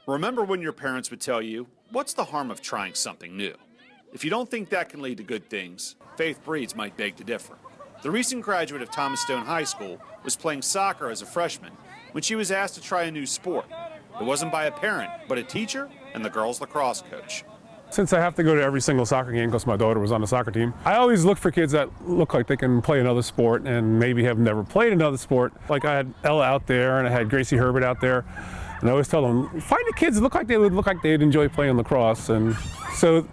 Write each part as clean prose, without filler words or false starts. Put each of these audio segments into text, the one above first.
Remember when your parents would tell you, what's the harm of trying something new? If you don't think that can lead to good things, Faith Breeds might beg to differ. The recent graduate of Thomas Stone High School was playing soccer as a freshman when she was asked to try a new sport. It wasn't by a parent, but a teacher and the girls' lacrosse coach. Since I have to go to every single soccer game because my daughter was on the soccer team, I always look for kids that look like they can play another sport and maybe have never played another sport. Like I had Ella out there and I had Gracie Herbert out there. And I always tell them, find the kids that look like they'd enjoy playing lacrosse. And so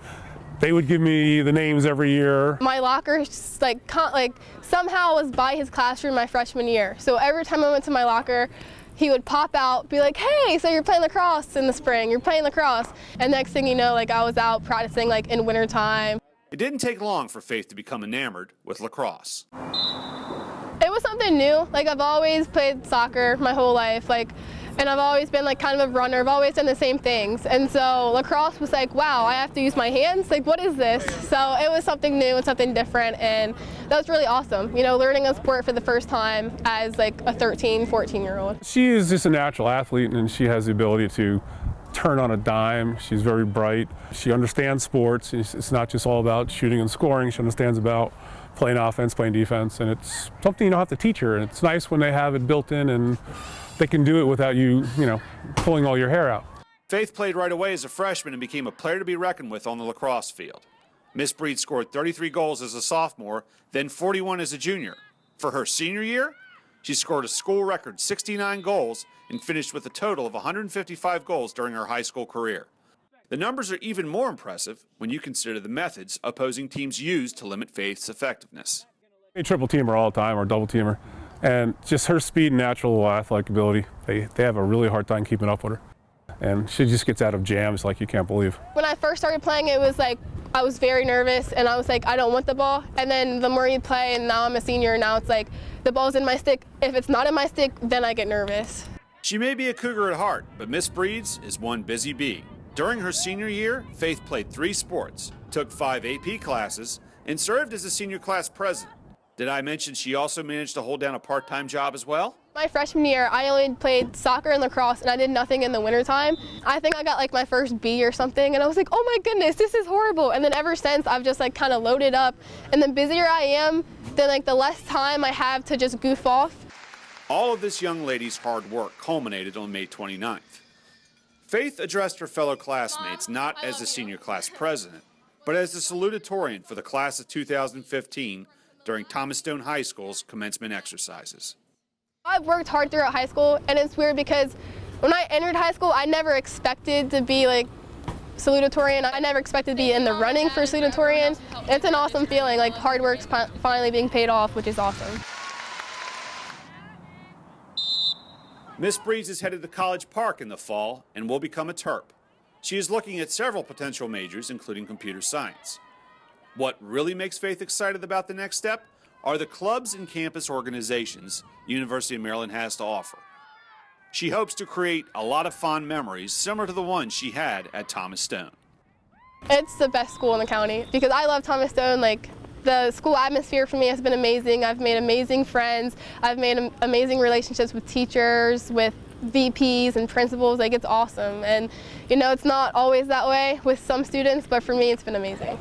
they would give me the names every year. My locker somehow was by his classroom my freshman year. So every time I went to my locker, he would pop out, be like, hey, so you're playing lacrosse in the spring, you're playing lacrosse. And next thing you know, I was out practicing in wintertime. It didn't take long for Faith to become enamored with lacrosse. It was something new. I've always played soccer my whole life, and I've always been kind of a runner. I've always done the same things. And so lacrosse was wow, I have to use my hands? What is this? So it was something new and something different, and that was really awesome. Learning a sport for the first time as a 13, 14-year-old. She is just a natural athlete and she has the ability to turn on a dime. She's very bright. She understands sports. It's not just all about shooting and scoring. She understands about playing offense, playing defense, and it's something you don't have to teach her. And it's nice when they have it built in and they can do it without you, pulling all your hair out. Faith played right away as a freshman and became a player to be reckoned with on the lacrosse field. Miss Breed scored 33 goals as a sophomore, then 41 as a junior. For her senior year, she scored a school record 69 goals and finished with a total of 155 goals during her high school career. The numbers are even more impressive when you consider the methods opposing teams use to limit Faith's effectiveness. They triple team her all the time or double team her. And just her speed and natural athletic ability, they have a really hard time keeping up with her. And she just gets out of jams like you can't believe. When I first started playing, it was I was very nervous and I was I don't want the ball. And then the more you play, and now I'm a senior, and now it's the ball's in my stick. If it's not in my stick, then I get nervous. She may be a Cougar at heart, but Miss Breeds is one busy bee. During her senior year, Faith played 3 sports, took 5 AP classes, and served as a senior class president. Did I mention she also managed to hold down a part-time job as well? My freshman year, I only played soccer and lacrosse, and I did nothing in the wintertime. I think I got my first B or something, and I was oh my goodness, this is horrible. And then ever since, I've just kind of loaded up. And the busier I am, then the less time I have to just goof off. All of this young lady's hard work culminated on May 29th. Faith addressed her fellow classmates not as the senior class president, but as the salutatorian for the class of 2015 during Thomas Stone High School's commencement exercises. I've worked hard throughout high school, and it's weird because when I entered high school, I never expected to be salutatorian. I never expected to be in the running for salutatorian. It's an awesome feeling, hard work's finally being paid off, which is awesome. Miss Breeds is headed to College Park in the fall and will become a Terp. She is looking at several potential majors, including computer science. What really makes Faith excited about the next step are the clubs and campus organizations University of Maryland has to offer. She hopes to create a lot of fond memories similar to the ones she had at Thomas Stone. It's the best school in the county because I love Thomas Stone. The school atmosphere for me has been amazing. I've made amazing friends. I've made amazing relationships with teachers, with VPs and principals. It's awesome. And it's not always that way with some students, but for me it's been amazing.